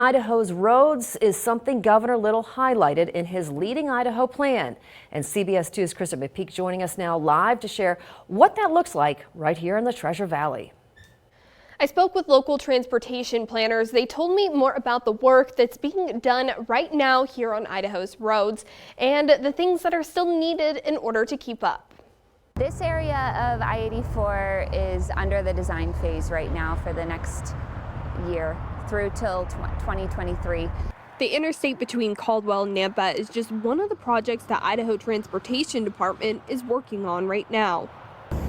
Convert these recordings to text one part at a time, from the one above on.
Idaho's roads is something Governor Little highlighted in his Leading Idaho plan. And CBS 2's Krista McPeak joining us now live to share what that looks like right here in the Treasure Valley. I spoke with local transportation planners. They told me more about the work that's being done right now here on Idaho's roads and the things that are still needed in order to keep up. This area of I-84 is under the design phase right now for the next year through till 2023. The interstate between Caldwell and Nampa is just one of the projects that Idaho Transportation Department is working on right now.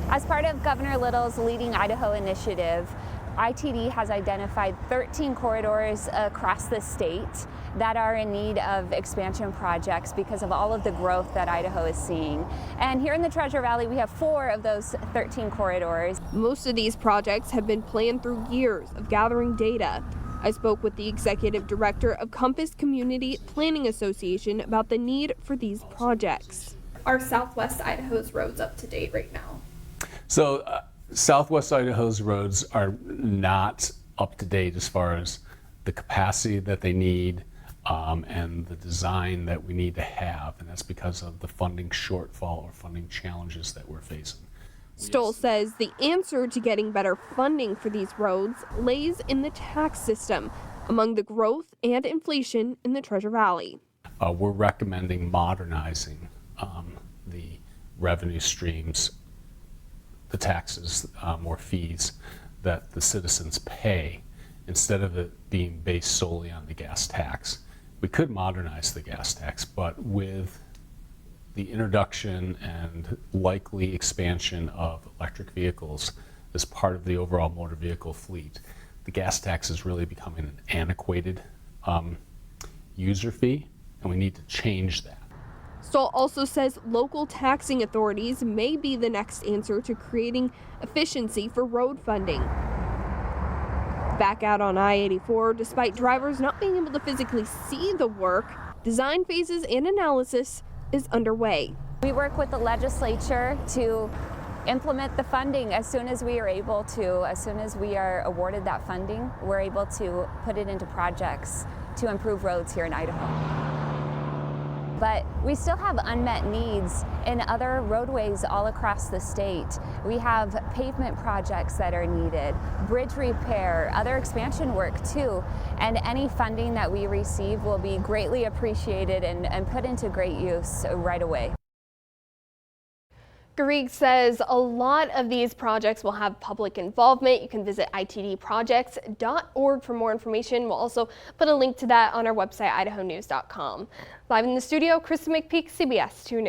As part of Governor Little's Leading Idaho initiative, ITD has identified 13 corridors across the state that are in need of expansion projects because of all of the growth that Idaho is seeing. And here in the Treasure Valley, we have 4 of those 13 corridors. Most of these projects have been planned through years of gathering data. I spoke with the executive director of Compass Community Planning Association about the need for these projects. Are Southwest Idaho's roads up to date right now? So Southwest Idaho's roads are not up to date as far as the capacity that they need and the design that we need to have, and that's because of the funding shortfall or funding challenges that we're facing. Stoll says the answer to getting better funding for these roads lays in the tax system among the growth and inflation in the Treasure Valley. We're recommending modernizing the revenue streams, the taxes or fees that the citizens pay, instead of it being based solely on the gas tax. We could modernize the gas tax, but with the introduction and likely expansion of electric vehicles as part of the overall motor vehicle fleet, the gas tax is really becoming an antiquated user fee, and we need to change that. Stoll also says local taxing authorities may be the next answer to creating efficiency for road funding. Back out on I-84, despite drivers not being able to physically see the work, design phases and analysis is underway. We work with the legislature to implement the funding as soon as we are able to. As soon as we are awarded that funding, we're able to put it into projects to improve roads here in Idaho. But we still have unmet needs in other roadways all across the state. We have pavement projects that are needed, bridge repair, other expansion work too. And any funding that we receive will be greatly appreciated and put into great use right away. Garrigue says a lot of these projects will have public involvement. You can visit itdprojects.org for more information. We'll also put a link to that on our website, idahonews.com. Live in the studio, Krista McPeak, CBS 2 News.